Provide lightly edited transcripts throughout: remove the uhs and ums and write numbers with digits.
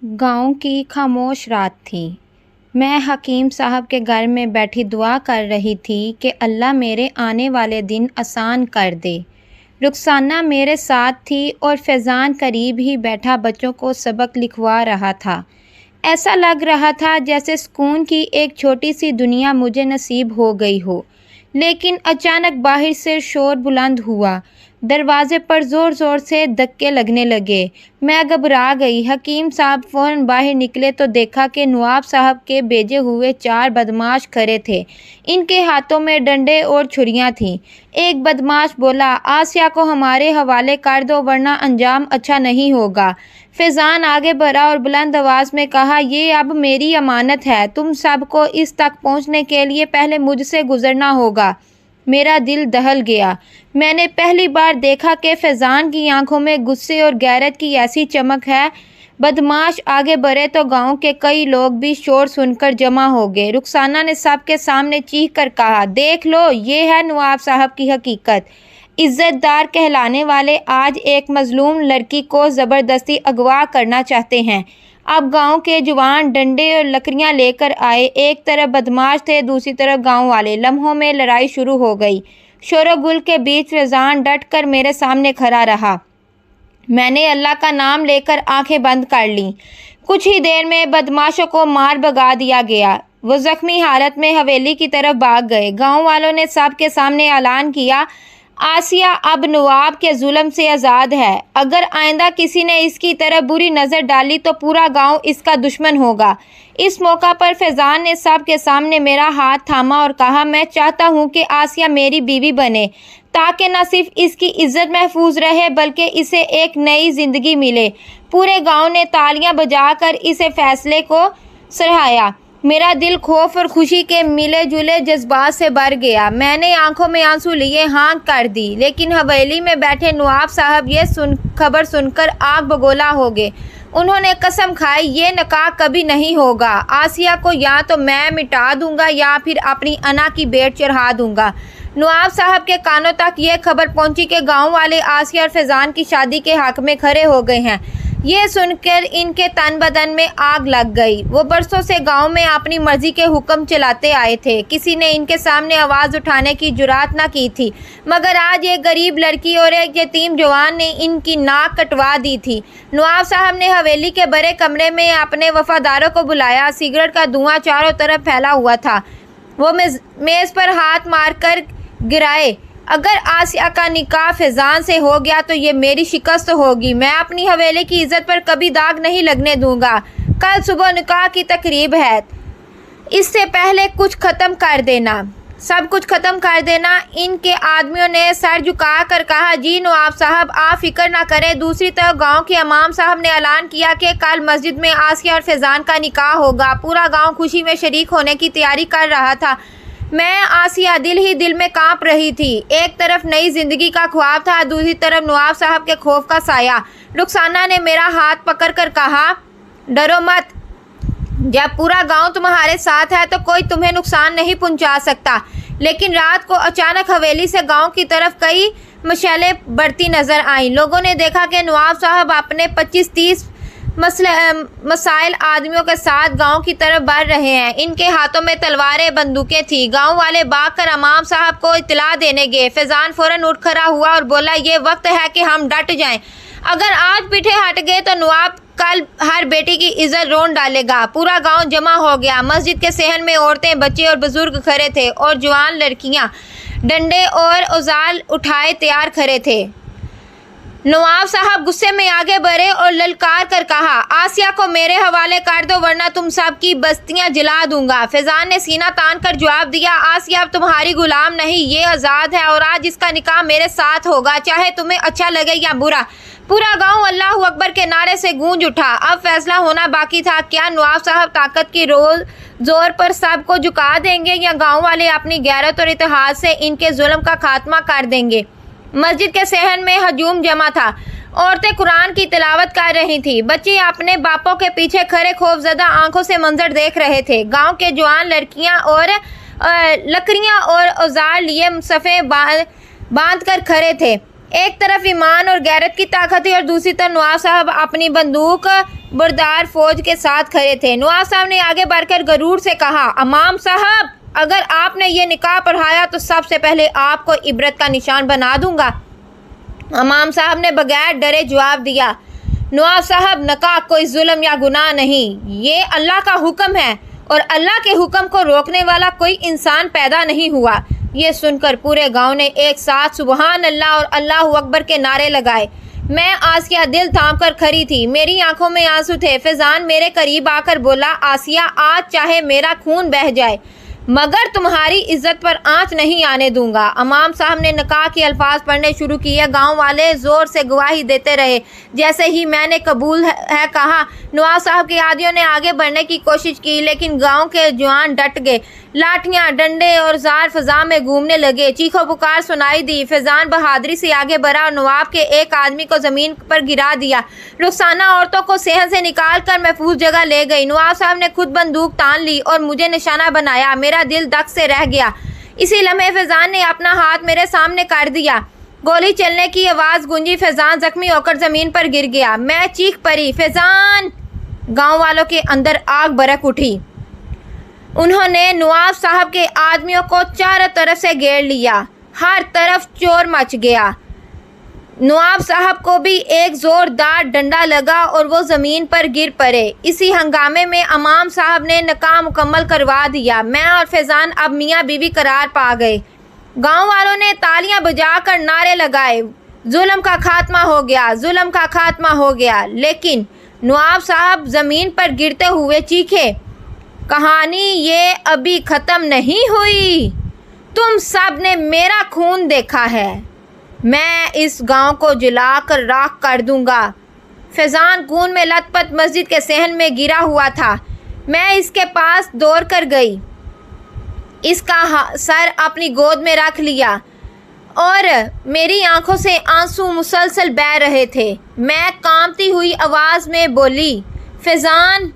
गांव की खामोश रात थी। मैं हकीम साहब के घर में बैठी दुआ कर रही थी कि अल्लाह मेरे आने वाले दिन आसान कर दे। रुखसाना मेरे साथ थी और फैज़ान करीब ही बैठा बच्चों को सबक लिखवा रहा था। ऐसा लग रहा था जैसे सुकून की एक छोटी सी दुनिया मुझे नसीब हो गई हो। लेकिन अचानक बाहर से शोर बुलंद हुआ। दरवाजे पर ज़ोर ज़ोर से धक्के लगने लगे। मैं घबरा गई। हकीम साहब फ़ौरन बाहर निकले तो देखा कि नवाब साहब के भेजे हुए 4 बदमाश खड़े थे। इनके हाथों में डंडे और छुरियां थीं। एक बदमाश बोला, आसिया को हमारे हवाले कर दो वरना अंजाम अच्छा नहीं होगा। फैज़ान आगे बढ़ा और बुलंद आवाज़ में कहा, ये अब मेरी अमानत है। तुम सबको इस तक पहुंचने के लिए पहले मुझसे गुजरना होगा। मेरा दिल दहल गया। मैंने पहली बार देखा कि फैज़ान की आंखों में गुस्से और गैरत की ऐसी चमक है। बदमाश आगे बढ़े तो गांव के कई लोग भी शोर सुनकर जमा हो गए। रुखसाना ने सबके सामने चीख कर कहा, देख लो, ये है नवाब साहब की हकीकत। इज्जतदार कहलाने वाले आज एक मजलूम लड़की को ज़बरदस्ती अगवा करना चाहते हैं। अब गांव के जवान डंडे और लकड़ियां लेकर आए। एक तरफ बदमाश थे, दूसरी तरफ गांव वाले। लम्हों में लड़ाई शुरू हो गई। शोरगुल के बीच फैज़ान डट कर मेरे सामने खड़ा रहा। मैंने अल्लाह का नाम लेकर आंखें बंद कर लीं। कुछ ही देर में बदमाशों को मार भगा दिया गया। वो जख्मी हालत में हवेली की तरफ भाग गए। गांव वालों ने सबके सामने ऐलान किया, आसिया अब नवाब के जुल्म से आज़ाद है। अगर आइंदा किसी ने इसकी तरफ बुरी नज़र डाली तो पूरा गांव इसका दुश्मन होगा। इस मौका पर फैज़ान ने सबके सामने मेरा हाथ थामा और कहा, मैं चाहता हूं कि आसिया मेरी बीवी बने ताकि न सिर्फ इसकी इज्जत महफूज रहे बल्कि इसे एक नई ज़िंदगी मिले। पूरे गांव ने तालियां बजाकर इसे फैसले को सराहा। मेरा दिल खौफ और खुशी के मिले जुले जज्बात से भर गया। मैंने आंखों में आंसू लिए हाँ कर दी। लेकिन हवेली में बैठे नवाब साहब ये खबर सुनकर आग बगोला हो गए। उन्होंने कसम खाई, ये निकाह कभी नहीं होगा। आसिया को या तो मैं मिटा दूंगा या फिर अपनी अना की भेंट चढ़ा दूंगा। नवाब साहब के कानों तक ये खबर पहुंची कि गांव वाले आसिया और फैज़ान की शादी के हक में खड़े हो गए हैं। ये सुनकर इनके तन बदन में आग लग गई। वो बरसों से गांव में अपनी मर्जी के हुक्म चलाते आए थे। किसी ने इनके सामने आवाज़ उठाने की जुरात न की थी, मगर आज एक गरीब लड़की और एक यतीम जवान ने इनकी नाक कटवा दी थी। नवाब साहब ने हवेली के बड़े कमरे में अपने वफादारों को बुलाया। सिगरेट का धुआं चारों तरफ फैला हुआ था। वो मेज़ पर हाथ मारकर गिराए, अगर आसिया का निकाह फैज़ान से हो गया तो ये मेरी शिकस्त होगी। मैं अपनी हवेली की इज्जत पर कभी दाग नहीं लगने दूंगा। कल सुबह निकाह की तकरीब है, इससे पहले कुछ ख़त्म कर देना, सब कुछ ख़त्म कर देना। इनके आदमियों ने सर झुका कर कहा, जी नवाब साहब आप फिक्र ना करें। दूसरी तरफ गांव के इमाम साहब ने ऐलान किया कि कल मस्जिद में आसिया और फैज़ान का निकाह होगा। पूरा गाँव खुशी में शरीक होने की तैयारी कर रहा था। मैं आसिया दिल ही दिल में कांप रही थी। एक तरफ नई जिंदगी का ख्वाब था, दूसरी तरफ नवाब साहब के खौफ का साया। रुखसाना ने मेरा हाथ पकड़कर कहा, डरो मत, जब पूरा गांव तुम्हारे साथ है तो कोई तुम्हें नुकसान नहीं पहुंचा सकता। लेकिन रात को अचानक हवेली से गांव की तरफ कई मशालें बढ़ती नजर आईं। लोगों ने देखा कि नवाब साहब अपने 25-30 मसाइल आदमियों के साथ गांव की तरफ बढ़ रहे हैं। इनके हाथों में तलवारें बंदूकें थी। गांव वाले भागकर इमाम साहब को इत्तला देने गए। फैज़ान फौरन उठ खड़ा हुआ और बोला, ये वक्त है कि हम डट जाएं। अगर आज पीछे हट गए तो नवाब कल हर बेटी की इज्जत रोन डालेगा। पूरा गांव जमा हो गया। मस्जिद के सहन में औरतें, बच्चे और बुजुर्ग खड़े थे और जवान लड़कियां डंडे और औजार उठाए तैयार खड़े थे। नवाब साहब गुस्से में आगे बढ़े और ललकार कर कहा, आसिया को मेरे हवाले कर दो वरना तुम सब की बस्तियां जला दूंगा। फैज़ान ने सीना तान कर जवाब दिया, आसिया अब तुम्हारी गुलाम नहीं, ये आज़ाद है और आज इसका निकाह मेरे साथ होगा, चाहे तुम्हें अच्छा लगे या बुरा। पूरा गांव अल्लाह अकबर के नारे से गूंज उठा। अब फैसला होना बाकी था, क्या नवाब साहब ताकत की जोर पर सबको झुका देंगे या गाँव वाले अपनी गैरत और इत्तेहाद से इनके जुल्म का खात्मा कर देंगे। मस्जिद के सहन में हजूम जमा था। औरतें कुरान की तिलावत कर रही थी। बच्चे अपने बापों के पीछे खड़े खौफजदा आंखों से मंजर देख रहे थे। गांव के जवान लड़कियां और लकड़ियां और औजार लिए सफ़े बांध कर खड़े थे। एक तरफ ईमान और गैरत की ताकत थी और दूसरी तरफ नवाब साहब अपनी बंदूक बरदार फौज के साथ खड़े थे। नवाब साहब ने आगे बढ़कर गरूर से कहा, अमाम साहब, अगर आपने ये निकाह पढ़ाया तो सबसे पहले आपको इबरत का निशान बना दूंगा। अमाम साहब ने बगैर डरे जवाब दिया, नवाब साहब, निकाह कोई जुल्म या गुनाह नहीं, ये अल्लाह का हुक्म है और अल्लाह के हुक्म को रोकने वाला कोई इंसान पैदा नहीं हुआ। ये सुनकर पूरे गांव ने एक साथ सुबहान अल्लाह और अल्लाह अकबर के नारे लगाए। मैं आसिया दिल थाम कर खड़ी थी, मेरी आंखों में आंसू थे। फैजान मेरे करीब आकर बोला, आसिया, आज चाहे मेरा खून बह जाए मगर तुम्हारी इज्जत पर आंच नहीं आने दूंगा। अमाम साहब ने निकाह के अल्फाज पढ़ने शुरू किए। गांव वाले जोर से गवाही देते रहे। जैसे ही मैंने कबूल है कहा, नवाब साहब के आदियों ने आगे बढ़ने की कोशिश की, लेकिन गांव के जवान डट गए। लाठियां, डंडे और जार फजा में घूमने लगे। चीखों पुकार सुनाई दी। फैजान बहादुरी से आगे बढ़ा और नवाब के एक आदमी को जमीन पर गिरा दिया। रुखसाना औरतों को सेहन से निकाल कर महफूज जगह ले गई। नवाब साहब ने खुद बंदूक तान ली और मुझे निशाना बनाया। मेरा दिल धक से रह गया। इसी लम्हे फैजान ने अपना हाथ मेरे सामने कर दिया। गोली चलने की आवाज गूंजी। फैजान जख्मी होकर जमीन पर गिर गया। मैं चीख पड़ी, फैजान! गांव वालों के अंदर आग भड़क उठी। उन्होंने नवाब साहब के आदमियों को चारों तरफ से घेर लिया। हर तरफ चोर मच गया। नवाब साहब को भी एक जोरदार डंडा लगा और वो ज़मीन पर गिर पड़े। इसी हंगामे में अमाम साहब ने निकाह मुकम्मल करवा दिया। मैं और फैजान अब मियाँ बीवी करार पा गए। गांव वालों ने तालियां बजाकर नारे लगाए, जुल्म का खात्मा हो गया, जुल्म का खात्मा हो गया। लेकिन नवाब साहब ज़मीन पर गिरते हुए चीखे, कहानी ये अभी ख़त्म नहीं हुई। तुम सब ने मेरा खून देखा है। मैं इस गांव को जलाकर राख कर दूंगा। फैजान खून में लथपथ मस्जिद के सहन में गिरा हुआ था। मैं इसके पास दौड़ कर गई, इसका सर अपनी गोद में रख लिया और मेरी आंखों से आंसू मुसलसल बह रहे थे। मैं कांपती हुई आवाज़ में बोली, फैजान,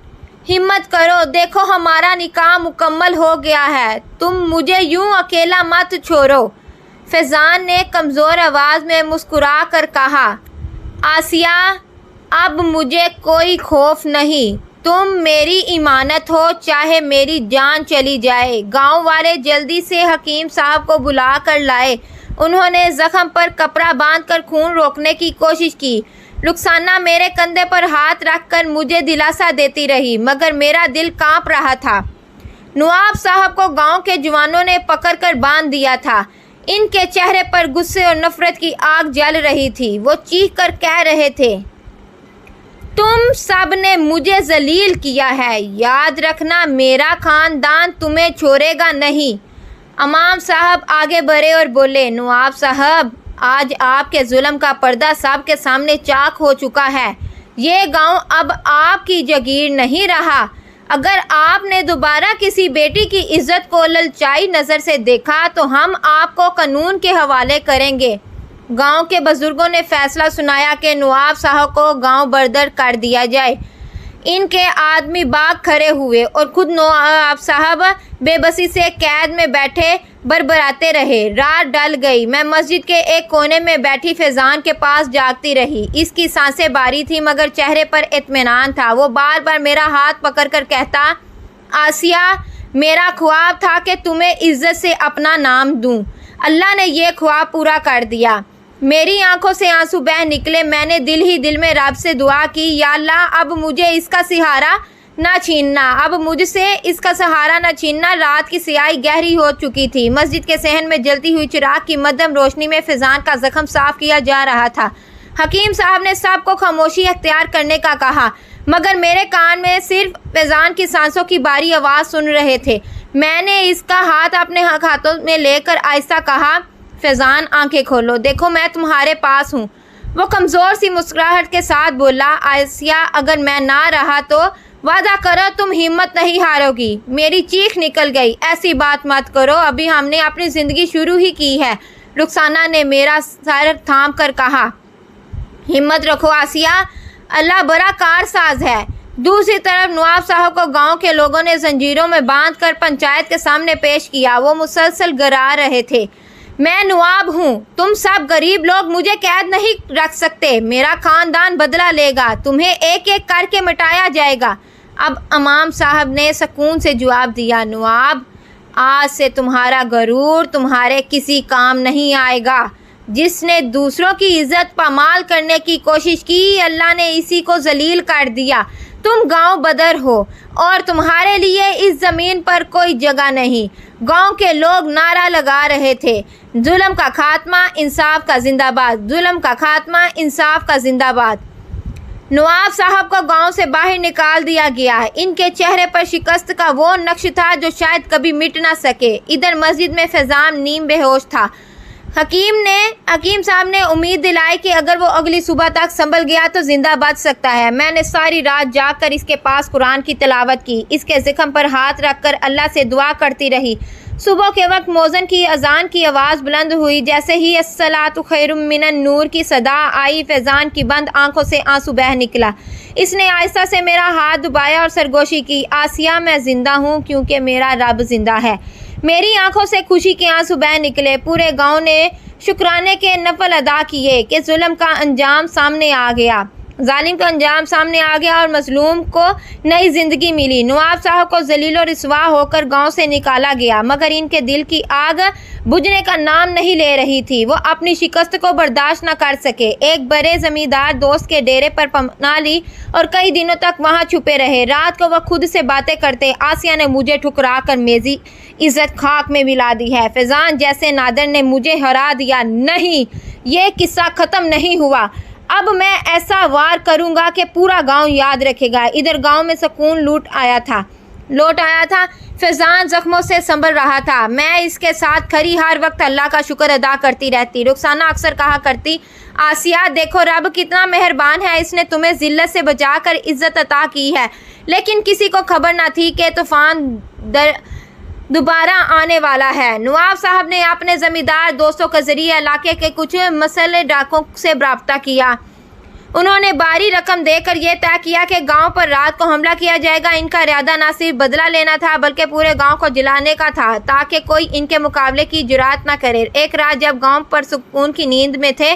हिम्मत करो, देखो हमारा निकाह मुकम्मल हो गया है। तुम मुझे यूं अकेला मत छोड़ो। फैजान ने कमज़ोर आवाज़ में मुस्कुरा कर कहा, आसिया, अब मुझे कोई खौफ नहीं। तुम मेरी इमानत हो, चाहे मेरी जान चली जाए। गांव वाले जल्दी से हकीम साहब को बुला कर लाए। उन्होंने ज़ख्म पर कपड़ा बांधकर खून रोकने की कोशिश की। रुखसाना मेरे कंधे पर हाथ रखकर मुझे दिलासा देती रही, मगर मेरा दिल कांप रहा था। नवाब साहब को गांव के जवानों ने पकड़कर बांध दिया था। इनके चेहरे पर गुस्से और नफरत की आग जल रही थी। वो चीख कर कह रहे थे, तुम सब ने मुझे जलील किया है। याद रखना, मेरा खानदान तुम्हें छोड़ेगा नहीं। अमाम साहब आगे बढ़े और बोले, नवाब साहब, आज आपके जुल्म का पर्दा सब के सामने चाक हो चुका है। ये गांव अब आपकी जागीर नहीं रहा। अगर आपने दोबारा किसी बेटी की इज्जत को ललचाई नज़र से देखा तो हम आपको कानून के हवाले करेंगे। गांव के बुजुर्गों ने फैसला सुनाया कि नवाब साहब को गांव बर्दर कर दिया जाए। इनके आदमी बाग खड़े हुए और खुद नवाब साहब बेबसी से कैद में बैठे बरबराते रहे। रात डल गई। मैं मस्जिद के एक कोने में बैठी फैजान के पास जागती रही। इसकी सांसें बारी थी मगर चेहरे पर इत्मीनान था। वो बार बार मेरा हाथ पकड़कर कहता, आसिया, मेरा ख्वाब था कि तुम्हें इज्जत से अपना नाम दूं। अल्लाह ने ये ख्वाब पूरा कर दिया। मेरी आंखों से आंसू बह निकले। मैंने दिल ही दिल में रब से दुआ की, या अल्लाह, अब मुझे इसका सहारा ना छीनना, अब मुझसे इसका सहारा ना छीनना। रात की स्याही गहरी हो चुकी थी। मस्जिद के सहन में जलती हुई चिराग की मध्यम रोशनी में फैजान का जख्म साफ किया जा रहा था। हकीम साहब ने सबको खामोशी अख्तियार करने का कहा, मगर मेरे कान में सिर्फ फैजान की सांसों की बारी आवाज़ सुन रहे थे। मैंने इसका हाथ अपने हाथों में लेकर आहिस्ता कहा, फैजान, आंखें खोलो, देखो मैं तुम्हारे पास हूँ। वो कमज़ोर सी मुस्कुराहट के साथ बोला, आसिया, अगर मैं ना रहा तो वादा करो तुम हिम्मत नहीं हारोगी। मेरी चीख निकल गई, ऐसी बात मत करो, अभी हमने अपनी ज़िंदगी शुरू ही की है। रुखसाना ने मेरा सर थाम कर कहा, हिम्मत रखो आसिया, अल्लाह बड़ा कारसाज है। दूसरी तरफ नवाब साहब को गांव के लोगों ने जंजीरों में बांधकर पंचायत के सामने पेश किया। वो मुसलसल गिरा रहे थे। मैं नवाब हूँ, तुम सब गरीब लोग मुझे कैद नहीं रख सकते। मेरा खानदान बदला लेगा, तुम्हें एक एक करके मिटाया जाएगा। अब इमाम साहब ने सुकून से जवाब दिया, नवाब, आज से तुम्हारा गरूर तुम्हारे किसी काम नहीं आएगा। जिसने दूसरों की इज्जत पामाल करने की कोशिश की, अल्लाह ने इसी को जलील कर दिया। तुम गांव बदर हो और तुम्हारे लिए इस ज़मीन पर कोई जगह नहीं। गांव के लोग नारा लगा रहे थे, जुल्म का खात्मा, इंसाफ का जिंदाबाद, जुल्म का खात्मा, इंसाफ का जिंदाबाद। नवाब साहब को गांव से बाहर निकाल दिया गया। इनके चेहरे पर शिकस्त का वो नक्श था जो शायद कभी मिट ना सके। इधर मस्जिद में फैजान नीम बेहोश था। हकीम साहब ने उम्मीद दिलाई कि अगर वो अगली सुबह तक संभल गया तो जिंदा बच सकता है। मैंने सारी रात जागकर इसके पास कुरान की तिलावत की, इसके ज़िख्म पर हाथ रखकर अल्लाह से दुआ करती रही। सुबह के वक्त मौज़न की अजान की आवाज़ बुलंद हुई। जैसे ही अस्सलातु खैरुम मिनन नूर की सदा आई, फैजान की बंद आंखों से आंसू बह निकला। इसने आहिस्ता से मेरा हाथ दबाया और सरगोशी की, आसिया, मैं जिंदा हूँ क्योंकि मेरा रब जिंदा है। मेरी आंखों से खुशी के आंसू बह निकले। पूरे गांव ने शुक्राने के नफल अदा किए कि जुल्म का अंजाम सामने आ गया, जालिम का अंजाम सामने आ गया और मजलूम को नई जिंदगी मिली। नवाब साहब को जलील और रिस्वा होकर गांव से निकाला गया, मगर इनके दिल की आग बुझने का नाम नहीं ले रही थी। वो अपनी शिकस्त को बर्दाश्त न कर सके। एक बड़े जमींदार दोस्त के डेरे पर पनाह ली और कई दिनों तक वहां छुपे रहे। रात को वह खुद से बातें करते, आसिया ने मुझे ठुकरा कर मेरी इज्जत खाक में मिला दी है। फैजान जैसे नादर ने मुझे हरा दिया। नहीं, ये किस्सा खत्म नहीं हुआ। अब मैं ऐसा वार करूंगा कि पूरा गांव याद रखेगा। इधर गांव में सुकून लौट आया था। फैजान जख्मों से संभल रहा था। मैं इसके साथ खड़ी हर वक्त अल्लाह का शुक्र अदा करती रहती। रुखसाना अक्सर कहा करती, आसिया देखो रब कितना मेहरबान है, इसने तुम्हें जिल्लत से बचाकर इज्जत अता की है। लेकिन किसी को खबर न थी कि तूफान दोबारा आने वाला है। नवाब साहब ने अपने जमींदार दोस्तों के जरिए इलाके के कुछ मसले डाकों से रब्ता किया। उन्होंने भारी रकम देकर यह तय किया कि गांव पर रात को हमला किया जाएगा। इनका इरादा न सिर्फ बदला लेना था बल्कि पूरे गांव को जलाने का था, ताकि कोई इनके मुकाबले की जुरात न करे। एक रात जब गांव पर सुकून की नींद में थे,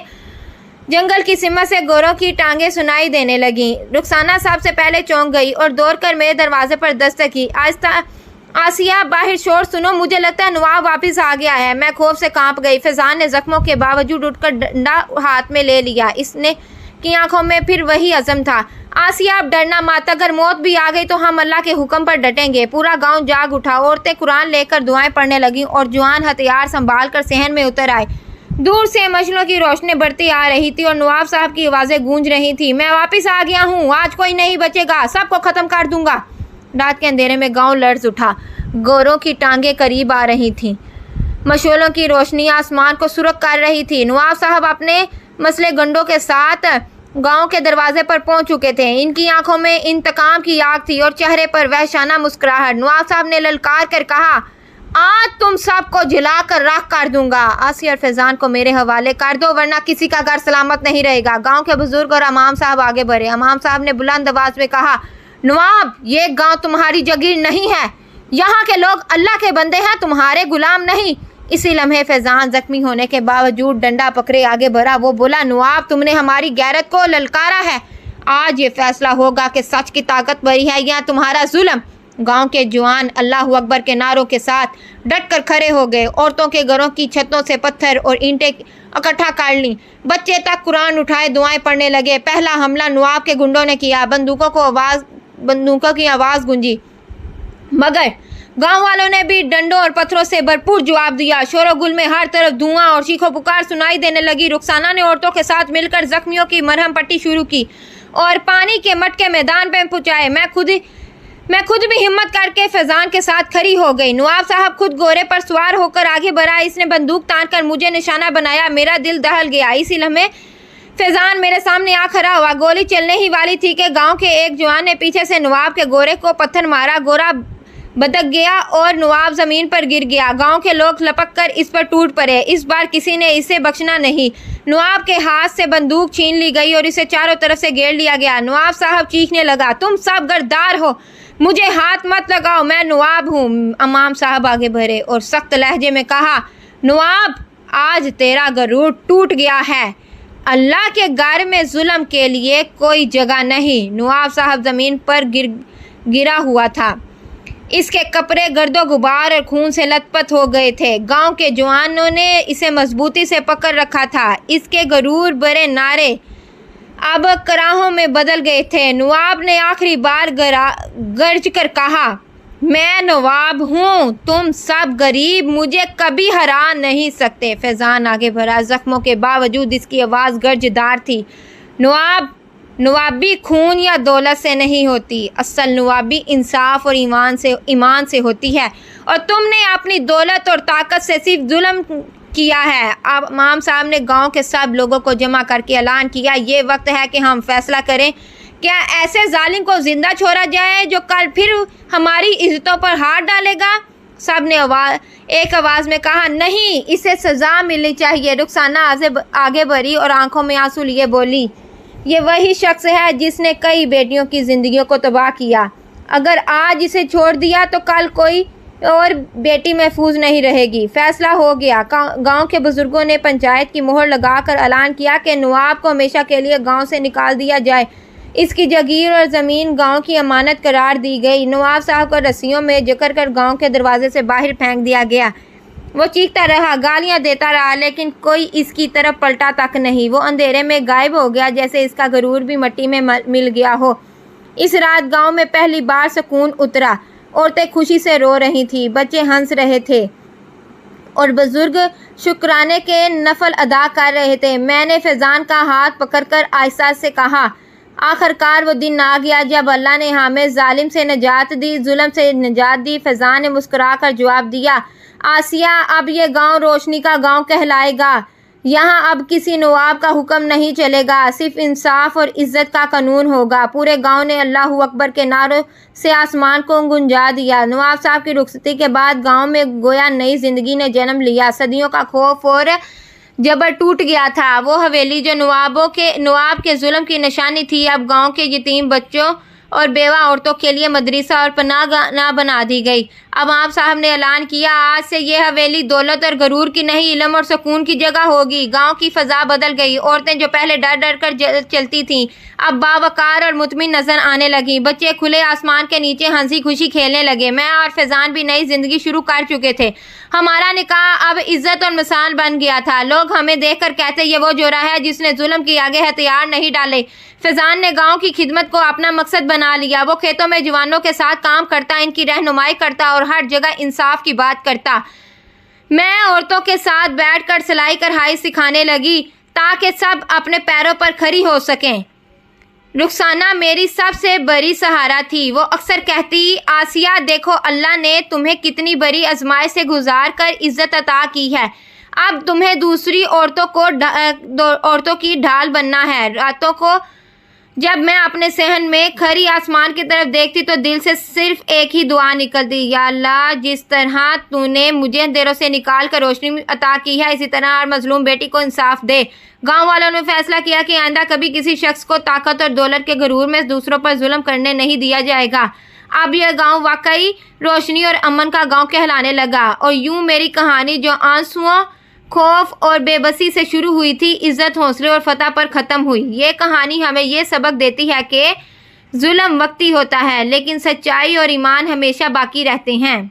जंगल की सिमत से गोरों की टांगें सुनाई देने लगी। रुखसाना साहब से पहले चौंक गई और दौड़कर मेरे दरवाजे पर दस्तक की। आसिया, बाहर शोर सुनो, मुझे लगता है नवाब वापस आ गया है। मैं खौफ से कांप गई। फैजान ने जख्मों के बावजूद उठकर डंडा हाथ में ले लिया। इसने की आंखों में फिर वही अज़म था। आसिया, अब डरना मत, अगर मौत भी आ गई तो हम अल्लाह के हुक्म पर डटेंगे। पूरा गांव जाग उठा। औरतें कुरान लेकर दुआएं पढ़ने लगीं और जवान हथियार संभाल कर सहन में उतर आए। दूर से मशलों की रोशनी बढ़ती आ रही थी और नवाब साहब की आवाज़ें गूंज रही थी, मैं वापस आ गया हूँ, आज कोई नहीं बचेगा, सबको ख़त्म कर दूंगा। रात के अंधेरे में गांव लर्ज उठा। गोरों की टांगें करीब आ रही थीं। मशोलों की रोशनी आसमान को सुर्ख कर रही थी। नवाब साहब अपने मसले गंडों के साथ गांव के दरवाजे पर पहुंच चुके थे। इनकी आंखों में इंतकाम की आग थी और चेहरे पर वहशाना मुस्कुराहट। नवाब साहब ने ललकार कर कहा, आज तुम सबको जला कर राख कर दूंगा। आसिया और फैजान को मेरे हवाले कर दो, वरना किसी का घर सलामत नहीं रहेगा। गांव के बुजुर्ग और इमाम साहब आगे बढ़े। इमाम साहब ने बुलंद आवाज में कहा, नवाब, ये गांव तुम्हारी जगीर नहीं है, यहाँ के लोग अल्लाह के बंदे हैं, तुम्हारे गुलाम नहीं। इसी लम्हे फैजान जख्मी होने के बावजूद डंडा पकड़े आगे बढ़ा। वो बोला, नवाब, तुमने हमारी गैरत को ललकारा है, आज ये फैसला होगा कि सच की ताकत बड़ी है या तुम्हारा जुल्म। गांव के जवान अल्लाह अकबर के नारों के साथ डट कर खड़े हो गए। औरतों के घरों की छतों से पत्थर और ईंटें इकट्ठा कर ली। बच्चे तक कुरान उठाए दुआएं पढ़ने लगे। पहला हमला नवाब के गुंडों ने किया। बंदूकों की आवाज़ गूंजी, मगर गांव वालों ने भी डंडों और पत्थरों से भरपूर जवाब दिया। शोरगुल में हर तरफ धुआं और चीखों पुकार सुनाई देने लगी। रुखसाना ने औरतों के साथ मिलकर जख्मियों की मरहम पट्टी शुरू की और पानी के मटके मैदान में पहुंचाए। मैं खुद भी हिम्मत करके फैजान के साथ खड़ी हो गई। नवाब साहब खुद घोड़े पर सवार होकर आगे बढ़ा। इसने बंदूक तान कर मुझे निशाना बनाया। मेरा दिल दहल गया। इसी लम्हे फैजान मेरे सामने आ खड़ा हुआ। गोली चलने ही वाली थी कि गांव के एक जवान ने पीछे से नवाब के घोड़े को पत्थर मारा। घोड़ा बदक गया और नवाब जमीन पर गिर गया। गांव के लोग लपक कर इस पर टूट पड़े। इस बार किसी ने इसे बख्शना नहीं। नवाब के हाथ से बंदूक छीन ली गई और इसे चारों तरफ से घेर लिया गया। नवाब साहब चीखने लगा, तुम सब गद्दार हो, मुझे हाथ मत लगाओ, मैं नवाब हूँ। इमाम साहब आगे बढ़े और सख्त लहजे में कहा, नवाब, आज तेरा गरूर टूट गया है। अल्लाह के घर में जुल्म के लिए कोई जगह नहीं। नवाब साहब ज़मीन पर गिरा हुआ था। इसके कपड़े गर्दो गुबार और खून से लथपथ हो गए थे। गांव के जवानों ने इसे मजबूती से पकड़ रखा था। इसके गरूर बड़े नारे अब कराहों में बदल गए थे। नवाब ने आखिरी बार गर्ज कर कहा, मैं नवाब हूँ, तुम सब गरीब मुझे कभी हरा नहीं सकते। फैज़ान आगे बढ़ा। जख्मों के बावजूद इसकी आवाज़ गर्जदार थी। नवाबी खून या दौलत से नहीं होती, असल नवाबी इंसाफ और ईमान से होती है। और तुमने अपनी दौलत और ताकत से सिर्फ जुल्म किया है। अब इमाम साहब ने गांव के सब लोगों को जमा करके ऐलान किया, ये वक्त है कि हम फैसला करें, क्या ऐसे जालिम को जिंदा छोड़ा जाए जो कल फिर हमारी इज्जतों पर हाथ डालेगा? सब ने एक आवाज़ में कहा, नहीं, इसे सज़ा मिलनी चाहिए। रुखसाना आगे बढ़ी और आंखों में आंसू लिए बोली, ये वही शख्स है जिसने कई बेटियों की ज़िंदगियों को तबाह किया। अगर आज इसे छोड़ दिया तो कल कोई और बेटी महफूज नहीं रहेगी। फैसला हो गया। गांव के बुजुर्गों ने पंचायत की मोहर लगाकर ऐलान किया कि नवाब को हमेशा के लिए गांव से निकाल दिया जाए। इसकी जगीर और ज़मीन गांव की अमानत करार दी गई। नवाब साहब को रस्सियों में जकड़ कर गांव के दरवाजे से बाहर फेंक दिया गया। वो चीखता रहा, गालियां देता रहा, लेकिन कोई इसकी तरफ पलटा तक नहीं। वो अंधेरे में गायब हो गया, जैसे इसका गरूर भी मिट्टी में मिल गया हो। इस रात गांव में पहली बार सुकून उतरा। औरतें खुशी से रो रही थी, बच्चे हंस रहे थे और बुजुर्ग शुक्राने के नफल अदा कर रहे थे। मैंने फैज़ान का हाथ पकड़कर आहिस्ता से कहा, आखिरकार वो दिन आ गया जब अल्लाह ने हमें जालिम से निजात दी, जुल्म से निजात दी। फैज़ान ने मुस्कुराकर जवाब दिया, आसिया, अब ये गांव रोशनी का गांव कहलाएगा। यहाँ अब किसी नवाब का हुक्म नहीं चलेगा, सिर्फ इंसाफ और इज्जत का कानून होगा। पूरे गांव ने अल्लाह अकबर के नारों से आसमान को गुंजा दिया। नवाब साहब की रुखसती के बाद गांव में गोया नई जिंदगी ने जन्म लिया। सदियों का खौफ और जबर टूट गया था। वो हवेली जो नवाब के जुल्म की निशानी थी, अब गांव के यतीम बच्चों और बेवा औरतों के लिए मदरसा और पनाह बना दी गई। अब आप साहब ने ऐलान किया, आज से ये हवेली दौलत और गरूर की नहीं, इल्म और सुकून की जगह होगी। गांव की फ़ज़ा बदल गई। औरतें जो पहले डर डर कर चलती थीं, अब बावकार और मुतमिन नजर आने लगी। बच्चे खुले आसमान के नीचे हंसी खुशी खेलने लगे। मैं और फैज़ान भी नई जिंदगी शुरू कर चुके थे। हमारा निकाह अब इज्जत और मिसाल बन गया था। लोग हमें देखकर कहते, ये वो जोड़ा है जिसने जुल्म के आगे हथियार नहीं डाले। फैज़ान ने गांव की खिदमत को अपना मकसद बना लिया। वो खेतों में जवानों के साथ काम करता, इनकी रहनुमाई करता और हर जगह इंसाफ की बात करता। मैं औरतों के साथ बैठकर सिलाई कढ़ाई सिखाने लगी ताकि सब अपने पैरों पर खड़ी हो सकें। रुखसाना मेरी सबसे बड़ी सहारा थी। वो अक्सर कहती, आसिया, देखो अल्लाह ने तुम्हें कितनी बड़ी आजमाइश से गुजार कर इज्जत अता की है। अब तुम्हें दूसरी औरतों की ढाल बनना है। रातों को जब मैं अपने सहन में खरी आसमान की तरफ देखती तो दिल से सिर्फ एक ही दुआ निकलती, या अल्लाह, जिस तरह तूने मुझे अंधेरों से निकाल कर रोशनी अता की है, इसी तरह हर मजलूम बेटी को इंसाफ दे। गांव वालों ने फैसला किया कि आइंदा कभी किसी शख्स को ताकत और दौलत के गरूर में दूसरों पर जुल्म करने नहीं दिया जाएगा। अब यह गांव वाकई रोशनी और अमन का गांव कहलाने लगा। और यूं मेरी कहानी, जो आंसुओं, खौफ और बेबसी से शुरू हुई थी, इज्जत, हौसले और फतह पर ख़त्म हुई। ये कहानी हमें ये सबक देती है कि जुल्म वक्ती होता है, लेकिन सच्चाई और ईमान हमेशा बाकी रहते हैं।